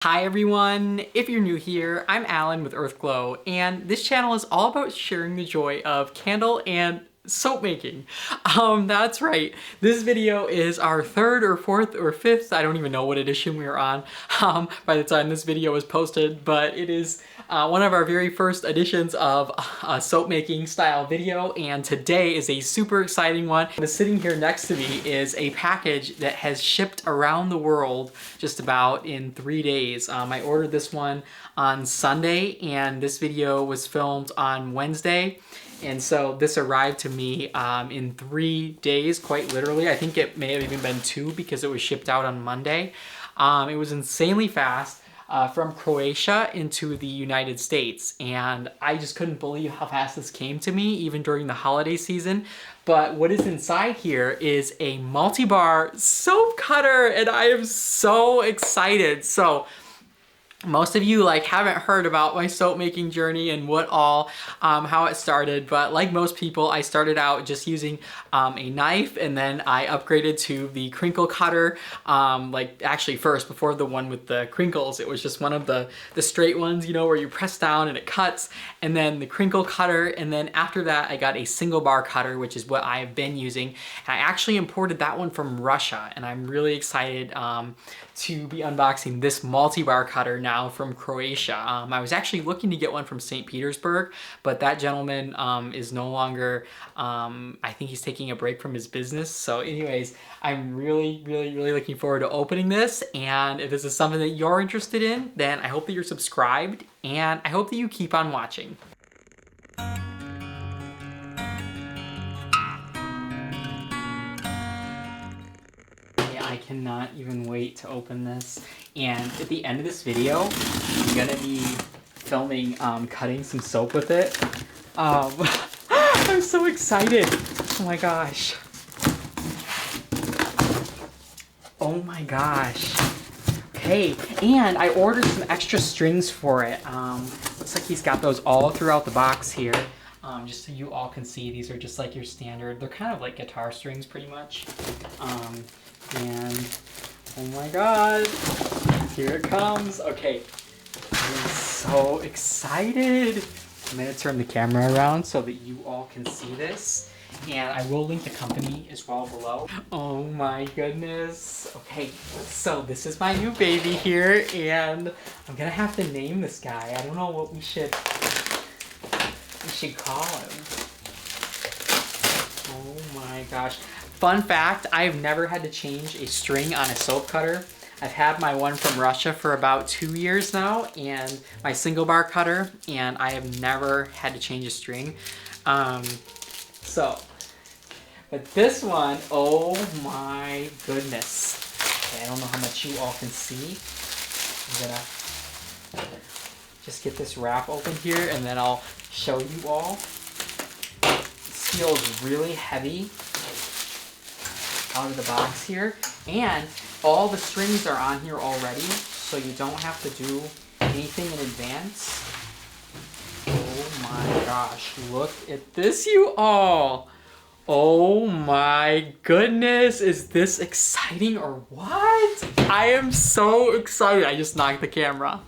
Hi everyone! If you're new here, I'm Alan with Earthglow, and this channel is all about sharing the joy of candle and soap making. That's right. This video is our third or fourth or fifth, I don't even know what edition we are on by the time this video is posted, but it is one of our very first editions of a soap making style video, and today is a super exciting one. Sitting here next to me is a package that has shipped around the world just about in 3 days. I ordered this one on Sunday and this video was filmed on Wednesday. And so this arrived to me in 3 days, quite literally. I think it may have even been 2 because it was shipped out on Monday. It was insanely fast. From Croatia into the United States, and I just couldn't believe how fast this came to me even during the holiday season. But what is inside here is a Multibar Soap Cutter, and I am so excited. So most of you haven't heard about my soap making journey and how it started, but like most people, I started out just using a knife, and then I upgraded to the crinkle cutter. Actually first, before the one with the crinkles, it was just one of the straight ones, you know, where you press down and it cuts, and then the crinkle cutter, and then after that I got a single bar cutter, which is what I've been using. And I actually imported that one from Russia, and I'm really excited to be unboxing this multi-bar cutter now from Croatia. I was actually looking to get one from St. Petersburg, but that gentleman is no longer, I think he's taking a break from his business. So anyways, I'm really looking forward to opening this, and if this is something that you're interested in, then I hope that you're subscribed, and I hope that you keep on watching. I cannot even wait to open this. And at the end of this video, I'm gonna be filming cutting some soap with it. I'm so excited. Oh my gosh. Oh my gosh. Okay, and I ordered some extra strings for it. Looks like he's got those all throughout the box here. Just so you all can see, these are just like your standard, they're kind of like guitar strings pretty much. And oh my god, here it comes. Okay, I'm so excited. I'm gonna turn the camera around so that you all can see this, and I will link the company as well below. Oh my goodness. Okay, so this is my new baby here, and I'm gonna have to name this guy. I don't know what we should call him. Oh my gosh. Fun fact, I've never had to change a string on a soap cutter. I've had my one from Russia for about 2 years now, and my single bar cutter, and I have never had to change a string. But this one, oh my goodness. Okay, I don't know how much you all can see. I'm gonna just get this wrap open here, and then I'll show you all. This feels really heavy out of the box here, and all the strings are on here already, so you don't have to do anything in advance. Oh my gosh, look at this, you all. Oh my goodness, is this exciting or what? I am so excited. I just knocked the camera.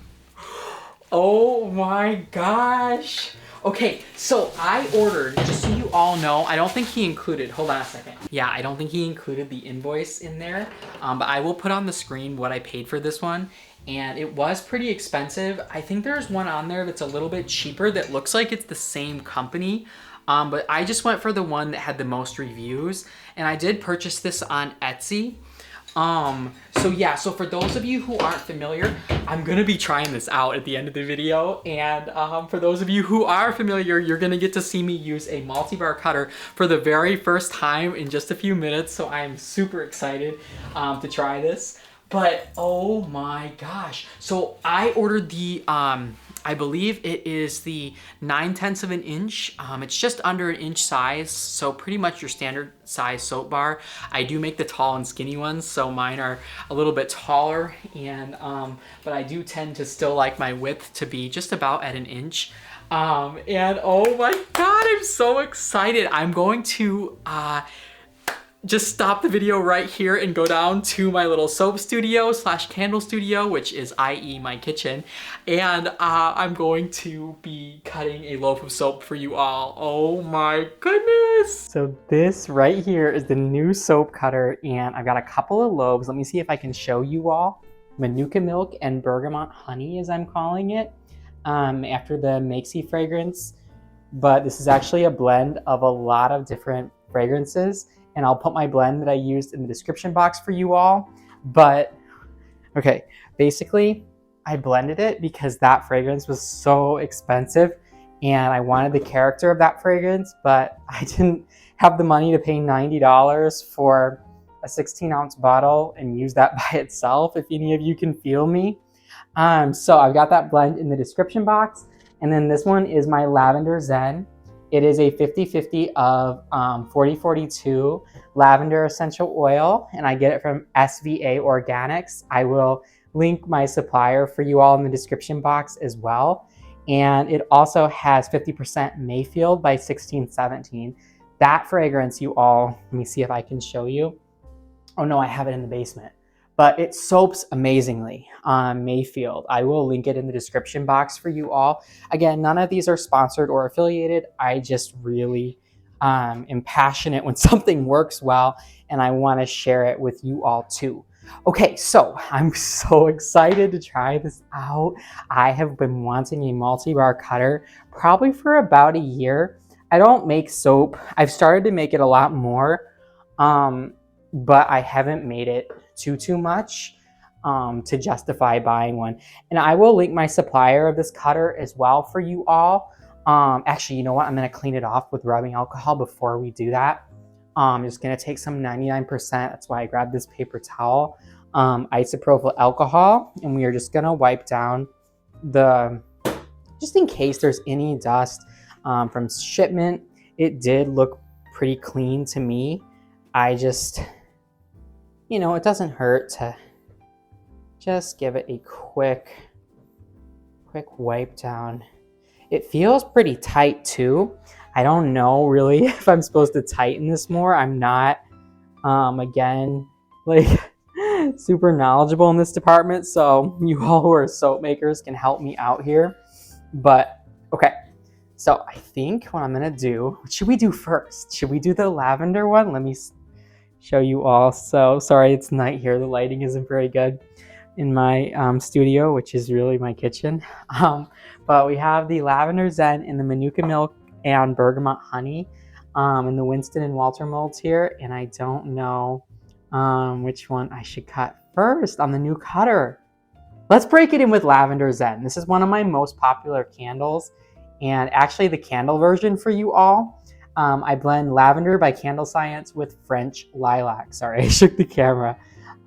Oh my gosh. Okay, so I ordered, just so you all know, I don't think he included, hold on a second. Yeah, I don't think he included the invoice in there, but I will put on the screen what I paid for this one, and it was pretty expensive. I think there's one on there that's a little bit cheaper that looks like it's the same company, but I just went for the one that had the most reviews, and I did purchase this on Etsy. So for those of you who aren't familiar, I'm gonna be trying this out at the end of the video, and for those of you who are familiar, you're gonna get to see me use a multi-bar cutter for the very first time in just a few minutes, so I am super excited to try this. But oh my gosh, so I ordered the I believe it is the 9/10 of an inch. It's just under an inch size, so pretty much your standard size soap bar. I do make the tall and skinny ones, so mine are a little bit taller, and but I do tend to still like my width to be just about at an inch. And oh my god, I'm so excited. I'm going to just stop the video right here and go down to my little soap studio / candle studio, which is i.e. my kitchen. And I'm going to be cutting a loaf of soap for you all. Oh my goodness. So this right here is the new soap cutter, and I've got a couple of loaves. Let me see if I can show you all. Manuka milk and bergamot honey, as I'm calling it, after the Makesy fragrance. But this is actually a blend of a lot of different fragrances, and I'll put my blend that I used in the description box for you all. But okay, basically I blended it because that fragrance was so expensive and I wanted the character of that fragrance, but I didn't have the money to pay $90 for a 16-ounce bottle and use that by itself, if any of you can feel me. So I've got that blend in the description box. And then this one is my Lavender Zen. It is a 50-50 of 4042 lavender essential oil, and I get it from SVA Organics. I will link my supplier for you all in the description box as well. And it also has 50% Mayfield by 1617. That fragrance, you all, let me see if I can show you. Oh no, I have it in the basement. But it soaps amazingly on Mayfield. I will link it in the description box for you all. Again, none of these are sponsored or affiliated. I just really am passionate when something works well, and I want to share it with you all too. Okay, so I'm so excited to try this out. I have been wanting a multi-bar cutter probably for about a year. I don't make soap. I've started to make it a lot more, but I haven't made it too much to justify buying one. And I will link my supplier of this cutter as well for you all. Actually, you know what? I'm going to clean it off with rubbing alcohol before we do that. I'm just going to take some 99%. That's why I grabbed this paper towel. Isopropyl alcohol. And we are just going to wipe down just in case there's any dust from shipment. It did look pretty clean to me. I just, you know, it doesn't hurt to just give it a quick wipe down. It feels pretty tight too. I don't know really if I'm supposed to tighten this more. I'm not, again, like super knowledgeable in this department. So you all who are soap makers can help me out here. But okay, so I think what I'm gonna do, what should we do first? Should we do the lavender one? Let me show you all. So sorry, it's night here. The lighting isn't very good in my studio, which is really my kitchen. But we have the Lavender Zen in the Manuka milk and bergamot honey in the Winston and Walter molds here. And I don't know which one I should cut first on the new cutter. Let's break it in with Lavender Zen. This is one of my most popular candles, and actually the candle version for you all. I blend Lavender by Candle Science with French Lilac. Sorry, I shook the camera.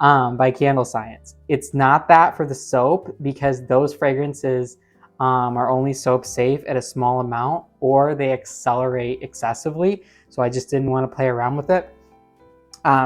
By Candle Science. It's not that for the soap because those fragrances are only soap safe at a small amount, or they accelerate excessively. So I just didn't want to play around with it.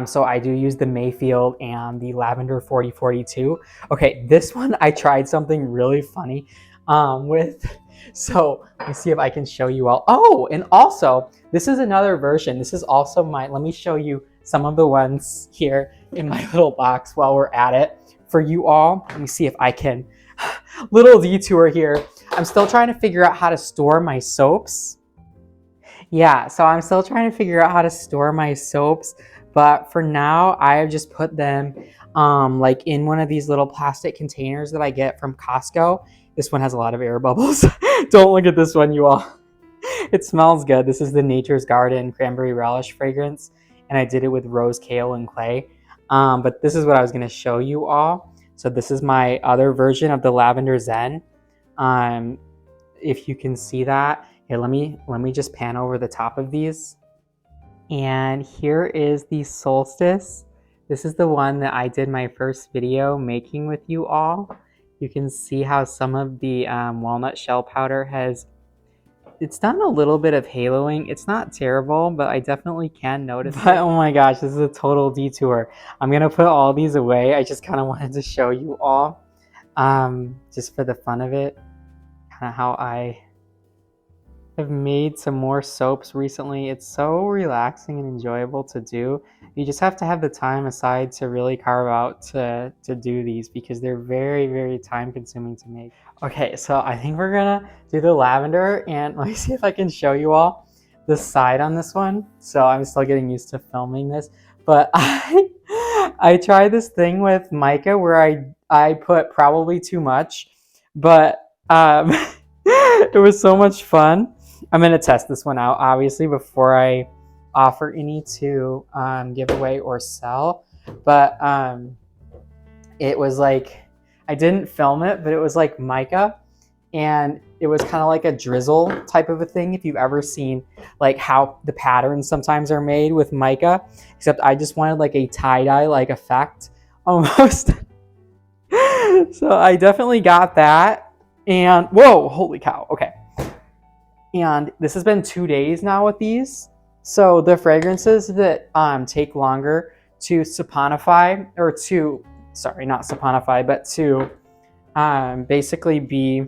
So I do use the Mayfield and the Lavender 4042. Okay, this one I tried something really funny with. So let me see if I can show you all. Oh, and also this is another version. This is also let me show you some of the ones here in my little box while we're at it for you all. Let me see if I can, little detour here. I'm still trying to figure out how to store my soaps. Yeah, so I'm still trying to figure out how to store my soaps, but for now I have just put them like in one of these little plastic containers that I get from Costco. This one has a lot of air bubbles. Don't look at this one, you all. It smells good. This is the Nature's Garden Cranberry Relish fragrance, and I did it with rose, kale, and clay. But this is what I was going to show you all. So this is my other version of the Lavender Zen. If you can see that. Here, let me just pan over the top of these. And here is the Solstice. This is the one that I did my first video making with you all. You can see how some of the walnut shell powder it's done a little bit of haloing. It's not terrible, but I definitely can notice it. Oh my gosh, this is a total detour. I'm gonna put all these away. I just kind of wanted to show you all, just for the fun of it, kind of how I I've made some more soaps recently. It's so relaxing and enjoyable to do. You just have to have the time aside to really carve out to do these because they're very, very time consuming to make. Okay, so I think we're gonna do the lavender, and let me see if I can show you all the side on this one. So I'm still getting used to filming this, but I tried this thing with mica where I put probably too much, but it was so much fun. I'm gonna test this one out obviously before I offer any to give away or sell, but it was like, I didn't film it, but it was like mica, and it was kind of like a drizzle type of a thing, if you've ever seen like how the patterns sometimes are made with mica, except I just wanted like a tie-dye like effect almost. So I definitely got that, and whoa, holy cow, okay. And this has been 2 days now with these, so the fragrances that take longer to saponify, or to, sorry, not saponify, but to basically be,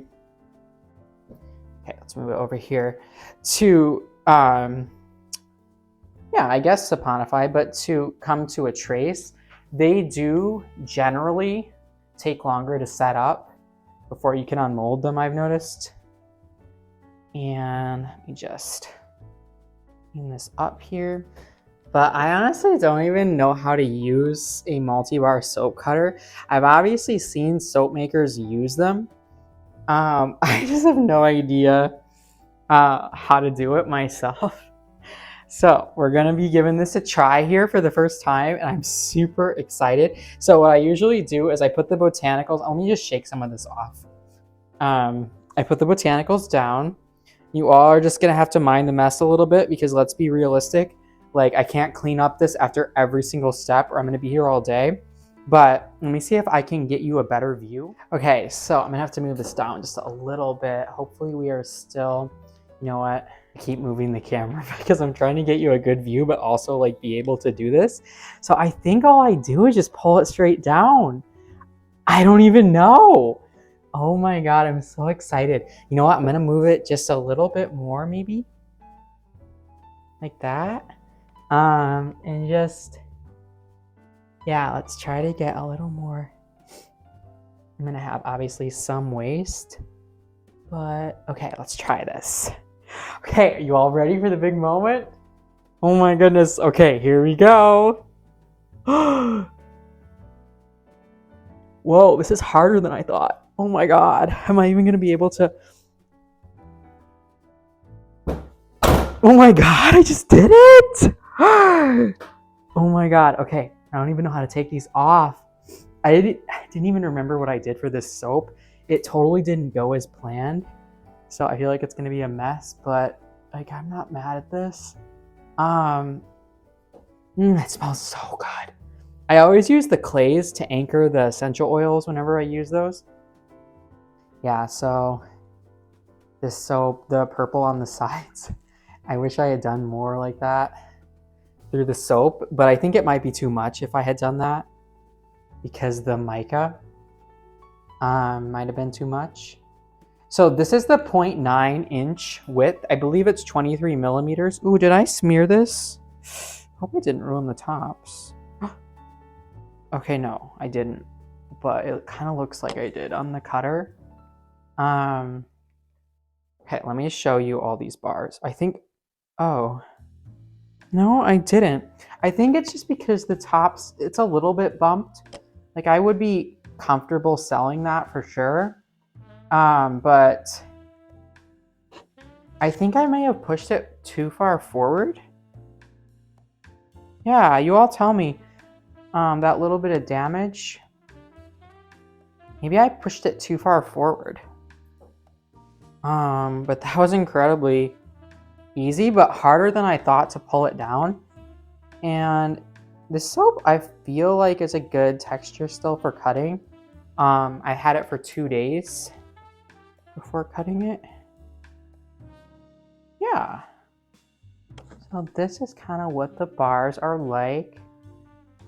okay, let's move it over here, to yeah, I guess saponify, but to come to a trace, they do generally take longer to set up before you can unmold them, I've noticed. And let me just clean this up here. But I honestly don't even know how to use a multi-bar soap cutter. I've obviously seen soap makers use them. I just have no idea how to do it myself. So we're gonna be giving this a try here for the first time, and I'm super excited. So what I usually do is I put the botanicals, let me just shake some of this off. I put the botanicals down. You all are just gonna have to mind the mess a little bit, because let's be realistic. Like, I can't clean up this after every single step or I'm gonna be here all day. But let me see if I can get you a better view. Okay, so I'm gonna have to move this down just a little bit. Hopefully we are still, you know what? I keep moving the camera because I'm trying to get you a good view, but also like be able to do this. So I think all I do is just pull it straight down. I don't even know. Oh my God, I'm so excited. You know what? I'm gonna move it just a little bit more, maybe. Like that. And just, yeah, let's try to get a little more. I'm gonna have obviously some waste, but okay, let's try this. Okay, are you all ready for the big moment? Oh my goodness. Okay, here we go. Whoa, this is harder than I thought. Oh my God, am I even gonna be able to? Oh my God, I just did it. Oh my God, okay, I don't even know how to take these off. I didn't even remember what I did for this soap. It totally didn't go as planned. So I feel like it's gonna be a mess, but like, I'm not mad at this. It smells so good. I always use the clays to anchor the essential oils whenever I use those. Yeah, so this soap, the purple on the sides, I wish I had done more like that through the soap, but I think it might be too much if I had done that, because the mica might have been too much. So this is the 0.9 inch width. I believe it's 23 millimeters. Ooh, did I smear this? Hope I didn't ruin the tops. Okay, no, I didn't, but it kind of looks like I did on the cutter. Okay, let me show you all these bars. I think, oh, no, I didn't. I think it's just because the tops, it's a little bit bumped. Like, I would be comfortable selling that for sure. But I think I may have pushed it too far forward. Yeah, you all tell me. That little bit of damage. Maybe I pushed it too far forward. But that was incredibly easy, but harder than I thought to pull it down. And this soap, I feel like, is a good texture still for cutting. I had it for 2 days before cutting it. Yeah. So this is kind of what the bars are like.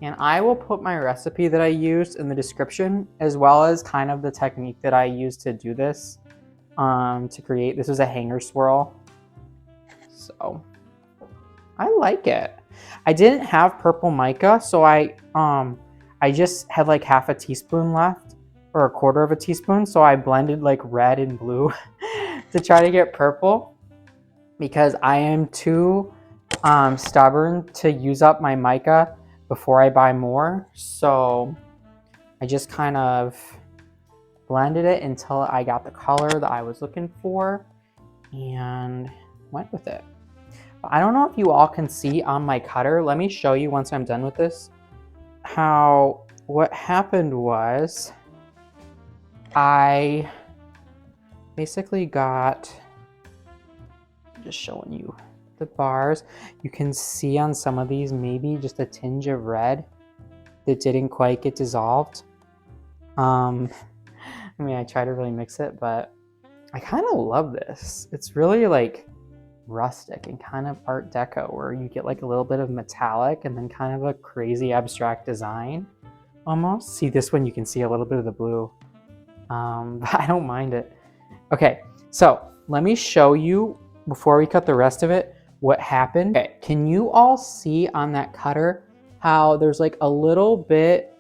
And I will put my recipe that I used in the description, as well as kind of the technique that I used to do this, to create. This was a hanger swirl. So I like it. I didn't have purple mica, so I just had like half a teaspoon left, or a quarter of a teaspoon. So I blended like red and blue to try to get purple, because I am too stubborn to use up my mica before I buy more. So I just kind of blended it until I got the color that I was looking for and went with it. I don't know if you all can see on my cutter. Let me show you once I'm done with this. What happened was I basically got, just showing you the bars. You can see on some of these maybe just a tinge of red that didn't quite get dissolved. I mean, I try to really mix it, but I kind of love this. It's really like rustic and kind of art deco, where you get like a little bit of metallic and then kind of a crazy abstract design almost. See, this one you can see a little bit of the blue, but I don't mind it. Okay, so let me show you before we cut the rest of it what happened. Okay, can you all see on that cutter how there's like a little bit,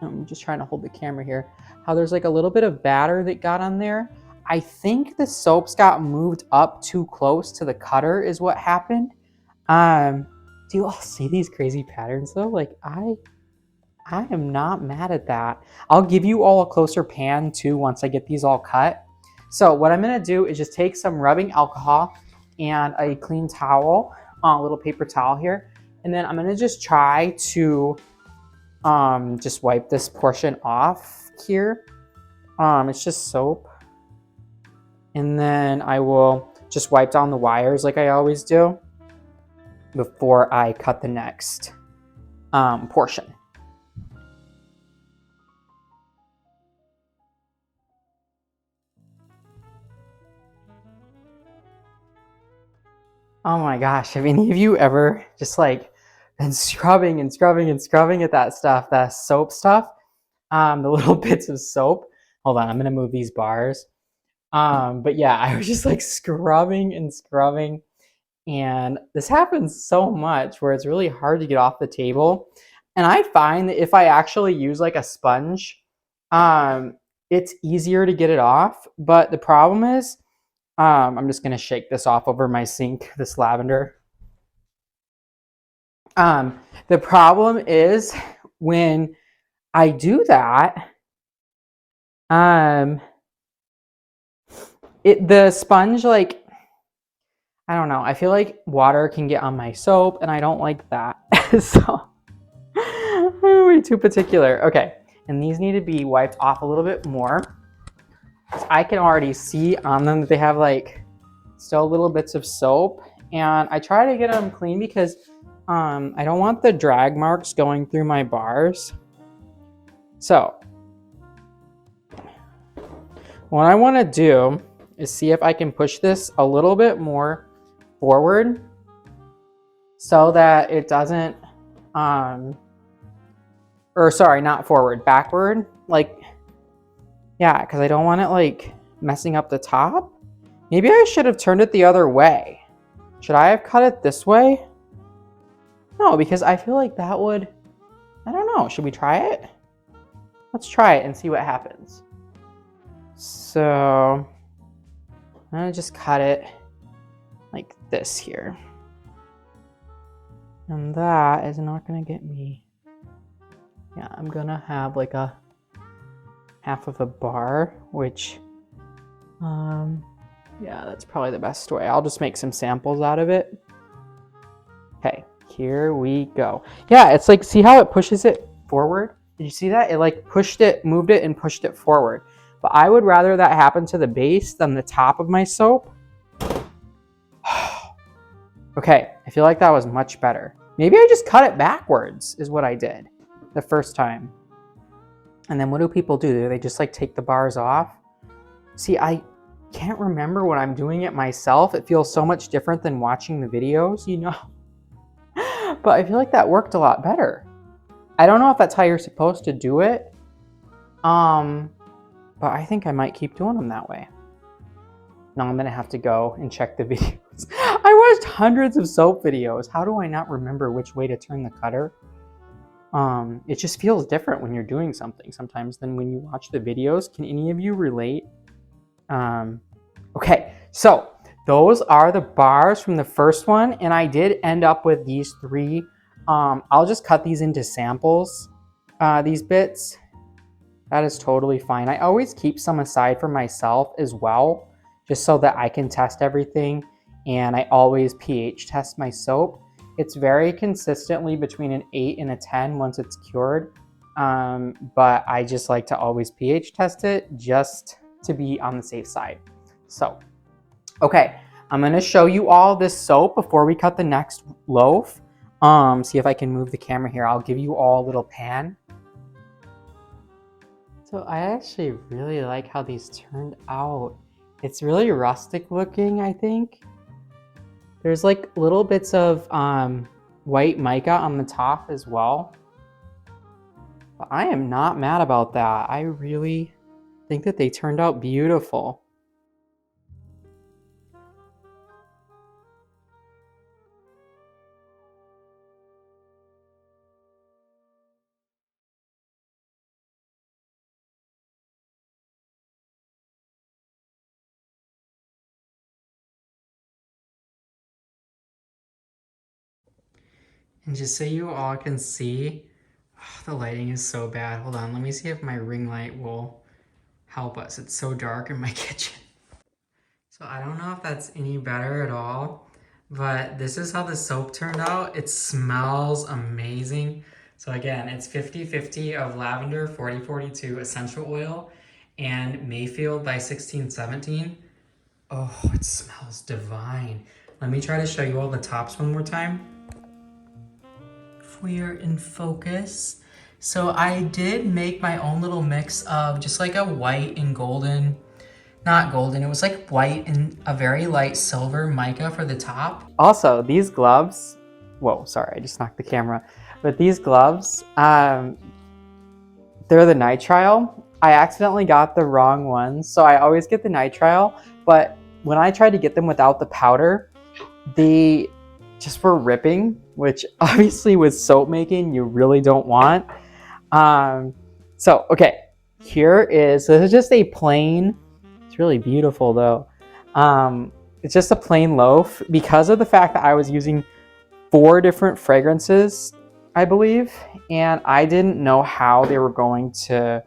I'm just trying to hold the camera here, how there's like a little bit of batter that got on there? I think the soaps got moved up too close to the cutter is what happened. Do you all see these crazy patterns though? Like I am not mad at that. I'll give you all a closer pan too once I get these all cut. So what I'm gonna do is just take some rubbing alcohol and a clean towel, a little paper towel here, and then I'm gonna just try to just wipe this portion off here. It's just soap. And then I will just wipe down the wires like I always do before I cut the next portion. Oh my gosh, have any of you ever just like been scrubbing and scrubbing and scrubbing at that stuff, that soap stuff? The little bits of soap. Hold on, I'm gonna move these bars. But yeah, I was just like scrubbing and scrubbing, and this happens so much where it's really hard to get off the table. And I find that if I actually use like a sponge, it's easier to get it off. But the problem is, I'm just gonna shake this off over my sink, this lavender. The problem is when I do that, the sponge, like, I don't know, I feel like water can get on my soap and I don't like that. So I'm way too particular. Okay, and these need to be wiped off a little bit more. I can already see on them that they have like still little bits of soap, and I try to get them clean because I don't want the drag marks going through my bars. So what I want to do is see if I can push this a little bit more forward so that it doesn't, or sorry, not forward, backward. Like, yeah, because I don't want it like messing up the top. Maybe I should have turned it the other way. Should I have cut it this way? No, because I feel like that would, I don't know, should we try it? Let's try it and see what happens. So I'm gonna just cut it like this here. And that is not gonna get me, yeah, I'm gonna have like a half of a bar, which, yeah, that's probably the best way. I'll just make some samples out of it. Okay, here we go. Yeah, it's like, see how it pushes it forward? Did you see that? It like pushed it, moved it, and pushed it forward. But I would rather that happen to the base than the top of my soap. Okay, I feel like that was much better. Maybe I just cut it backwards is what I did the first time. And then what do people do? Do they just like take the bars off? See, I can't remember when I'm doing it myself. It feels so much different than watching the videos, you know? But I feel like that worked a lot better. I don't know if that's how you're supposed to do it. But I think I might keep doing them that way. Now I'm gonna have to go and check the videos. I watched hundreds of soap videos. How do I not remember which way to turn the cutter? It just feels different when you're doing something sometimes than when you watch the videos. Can any of you relate? Okay, so those are the bars from the first one, and I did end up with these 3. I'll just cut these into samples, these bits. That is totally fine. I always keep some aside for myself as well, just so that I can test everything, and I always pH test my soap. It's very consistently between an 8 and a 10 once it's cured, but I just like to always pH test it just to be on the safe side. So, okay, I'm gonna show you all this soap before we cut the next loaf. See if I can move the camera here. I'll give you all a little pan. So I actually really like how these turned out. It's really rustic looking, I think. There's like little bits of white mica on the top as well. But I am not mad about that. I really think that they turned out beautiful. And just so you all can see, oh, the lighting is so bad. Hold on, let me see if my ring light will help us. It's so dark in my kitchen. So I don't know if that's any better at all, but this is how the soap turned out. It smells amazing. So again, it's 50-50 of lavender 4042 essential oil and Mayfield by 1617. Oh, it smells divine. Let me try to show you all the tops one more time. If we are in focus. So I did make my own little mix of just like a white and golden, not golden, it was like white and a very light silver mica for the top. Also, these gloves, whoa, sorry, I just knocked the camera. But these gloves, they're the nitrile. I accidentally got the wrong ones, so I always get the nitrile, but when I tried to get them without the powder, they just were ripping, which obviously with soap making, you really don't want. So, okay, this is just a plain, it's really beautiful though. It's just a plain loaf because of the fact that I was using 4 different fragrances, I believe, and I didn't know how they were going to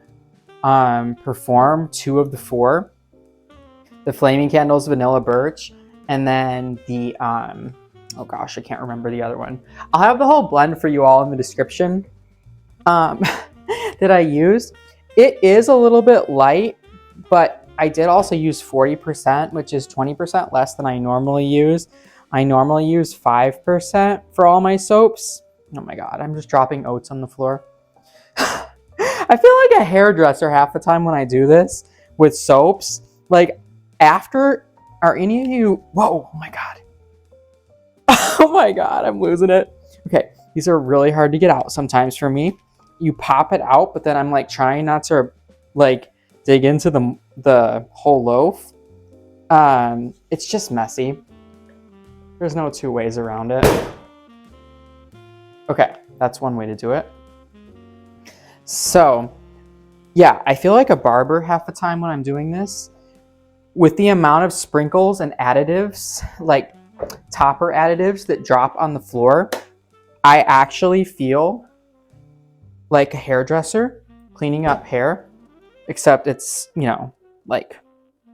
perform 2 of the 4. The Flaming Candles Vanilla Birch, and then the, oh gosh, I can't remember the other one. I'll have the whole blend for you all in the description that I used. It is a little bit light, but I did also use 40%, which is 20% less than I normally use. I normally use 5% for all my soaps. Oh my God, I'm just dropping oats on the floor. I feel like a hairdresser half the time when I do this with soaps. Like are any of you, whoa, oh my God. Oh my God, I'm losing it. Okay, these are really hard to get out sometimes for me. You pop it out, but then I'm like trying not to like dig into the whole loaf. It's just messy. There's no 2 ways around it. Okay, that's one way to do it. So yeah, I feel like a barber half the time when I'm doing this. With the amount of sprinkles and additives, like topper additives that drop on the floor, I actually feel like a hairdresser cleaning up hair, except it's, you know, like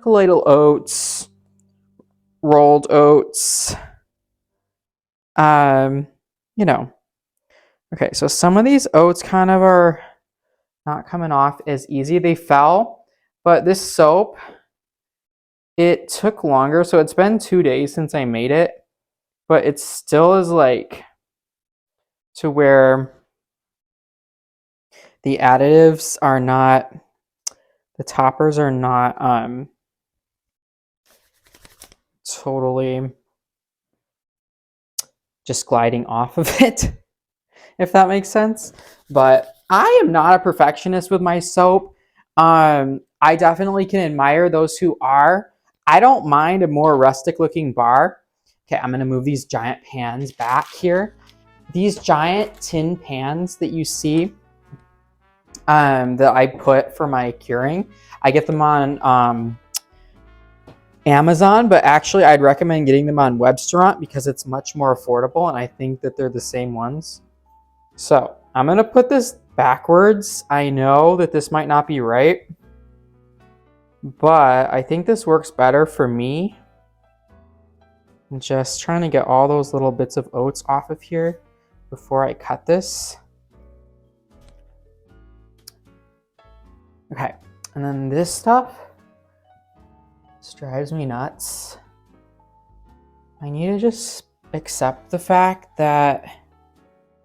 colloidal oats, rolled oats, you know. Okay, so some of these oats kind of are not coming off as easy. They fell, but this soap, it took longer. So it's been 2 days since I made it, but it still is like to where the additives are not, the toppers are not totally just gliding off of it, if that makes sense. But I am not a perfectionist with my soap. I definitely can admire those who are. I don't mind a more rustic looking bar. Okay, I'm gonna move these giant pans back here. These giant tin pans that you see that I put for my curing, I get them on Amazon, but actually I'd recommend getting them on Webstaurant because it's much more affordable, and I think that they're the same ones. So I'm gonna put this backwards. I know that this might not be right, but I think this works better for me. I'm just trying to get all those little bits of oats off of here before I cut this. Okay, and then this stuff just drives me nuts. I need to just accept the fact that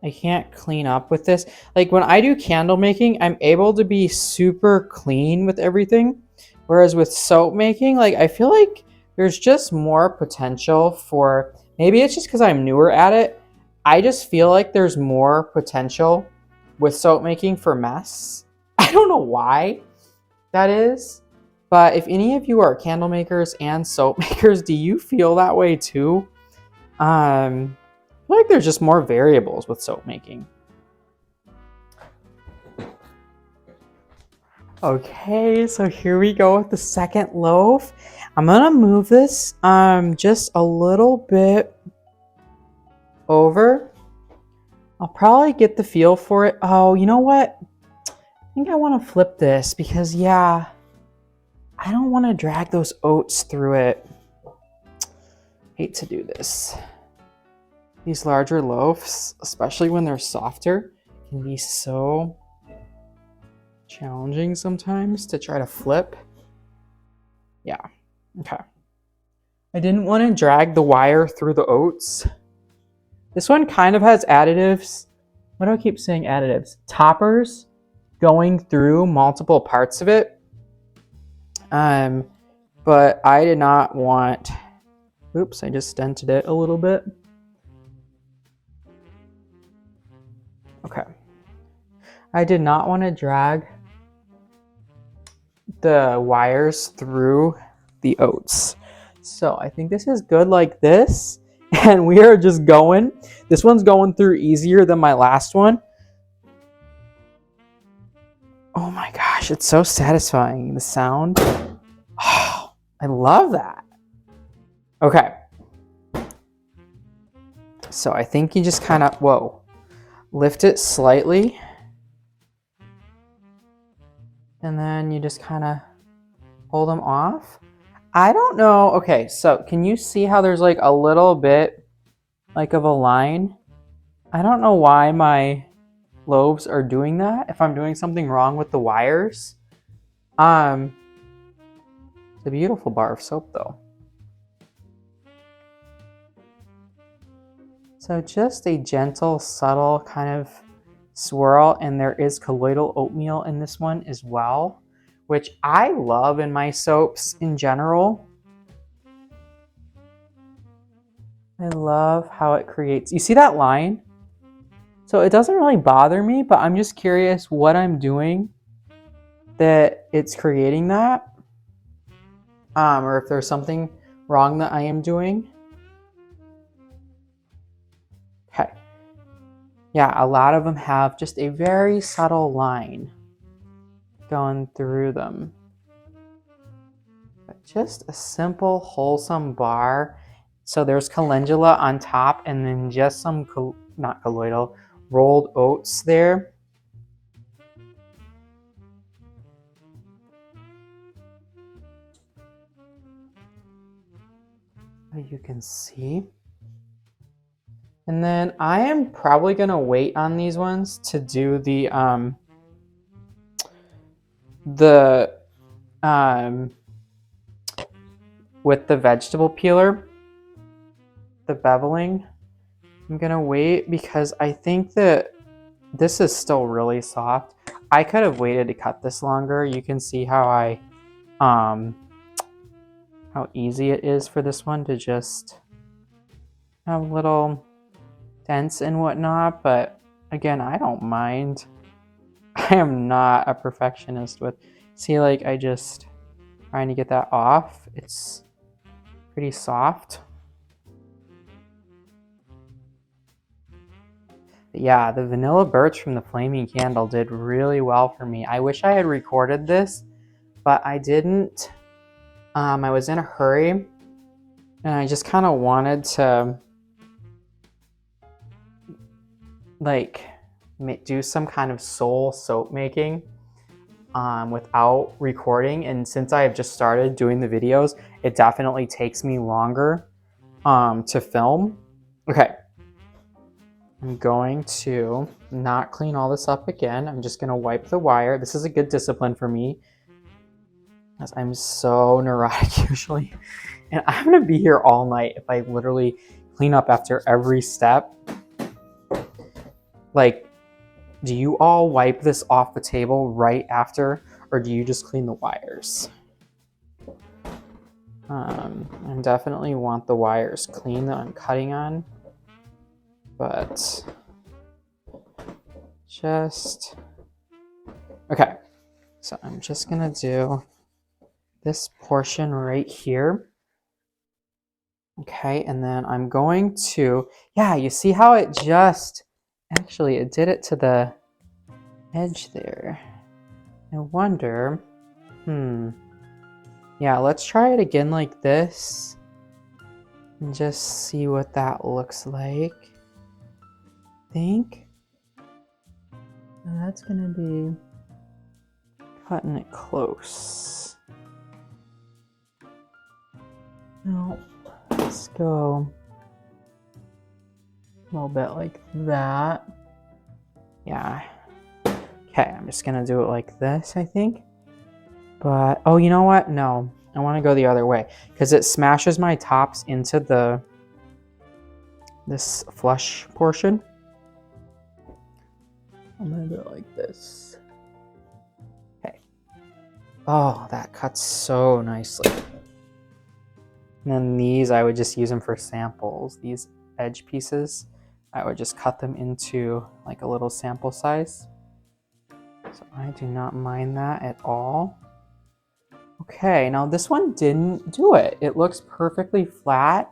I can't clean up with this. Like when I do candle making, I'm able to be super clean with everything. Whereas with soap making, like I feel like there's just more potential for, maybe it's just because I'm newer at it. I just feel like there's more potential with soap making for mess. I don't know why that is, but if any of you are candle makers and soap makers, do you feel that way too? I feel like there's just more variables with soap making. Okay, so here we go with the second loaf. I'm gonna move this just a little bit over. I'll probably get the feel for it. Oh, you know what? I think I want to flip this because, yeah, I don't want to drag those oats through it. Hate to do this. These larger loaves, especially when they're softer, can be so challenging sometimes to try to flip. Yeah, okay. I didn't want to drag the wire through the oats. This one kind of has additives. What do I keep saying additives? Toppers going through multiple parts of it. But I did not want, oops, I just dented it a little bit. Okay. I did not want to drag the wires through the oats. So I think this is good like this. And we are just going. This one's going through easier than my last one. Oh my gosh, it's so satisfying, the sound. Oh, I love that. Okay. So I think you just kind of, whoa, lift it slightly. And then you just kind of pull them off. I don't know. Okay, so can you see how there's like a little bit like of a line? I don't know why my loaves are doing that. If I'm doing something wrong with the wires. It's a beautiful bar of soap though. So just a gentle, subtle kind of swirl, and there is colloidal oatmeal in this one as well, which I love in my soaps in general. I love how it creates, you see that line? So it doesn't really bother me, but I'm just curious what I'm doing that it's creating that, or if there's something wrong that I am doing. Okay. Yeah, a lot of them have just a very subtle line going through them. But just a simple, wholesome bar. So there's calendula on top and then just some, not colloidal, rolled oats there. You can see. And then I am probably gonna wait on these ones to do the with the vegetable peeler, the beveling. I'm gonna wait because I think that this is still really soft. I could have waited to cut this longer. You can see how how easy it is for this one to just have little dents and whatnot, but again, I don't mind. I am not a perfectionist with, see, like I just trying to get that off. It's pretty soft. Yeah, the vanilla birch from the flaming candle did really well for me. I wish I had recorded this, but I didn't. I was in a hurry and I just kind of wanted to like do some kind of soul soap making without recording. And since I have just started doing the videos, it definitely takes me longer to film. Okay, I'm going to not clean all this up again. I'm just gonna wipe the wire. This is a good discipline for me, because I'm so neurotic usually. And I'm gonna be here all night if I literally clean up after every step. Like, do you all wipe this off the table right after, or do you just clean the wires? I definitely want the wires clean that I'm cutting on, but just, okay. So I'm just gonna do this portion right here. Okay, and then I'm going to, yeah, you see how it just, actually it did it to the edge there. I wonder, yeah, let's try it again like this and just see what that looks like. I think that's gonna be cutting it close. Now, let's go a little bit like that. Yeah. Okay, I'm just gonna do it like this, I think. But, oh, you know what? No, I want to go the other way because it smashes my tops into this flush portion. I'm gonna do it like this. Okay. Oh, that cuts so nicely. And then these, I would just use them for samples. These edge pieces, I would just cut them into like a little sample size. So I do not mind that at all. Okay, now this one didn't do it. It looks perfectly flat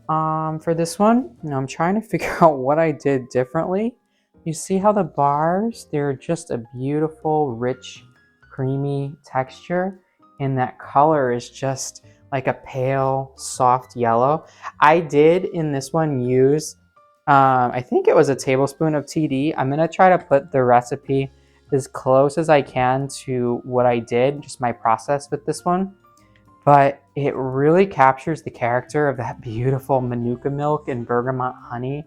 for this one. Now I'm trying to figure out what I did differently. You see how the bars, they're just a beautiful, rich, creamy texture, and that color is just like a pale, soft yellow. I did in this one use, I think it was a tablespoon of TD. I'm gonna try to put the recipe as close as I can to what I did, just my process with this one. But it really captures the character of that beautiful Manuka milk and bergamot honey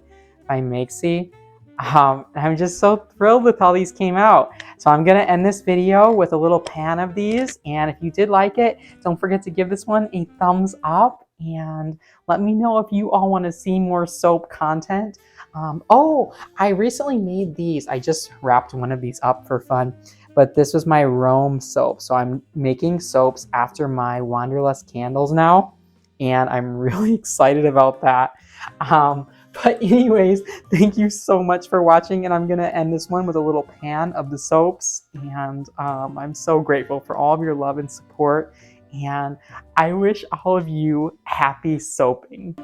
by Makesy. I'm just so thrilled with how these came out. So I'm gonna end this video with a little pan of these. And if you did like it, don't forget to give this one a thumbs up and let me know if you all wanna see more soap content. Oh, I recently made these. I just wrapped one of these up for fun, but this was my Rome soap. So I'm making soaps after my Wanderlust candles now, and I'm really excited about that. But anyways, thank you so much for watching, and I'm gonna end this one with a little pan of the soaps, and I'm so grateful for all of your love and support, and I wish all of you happy soaping.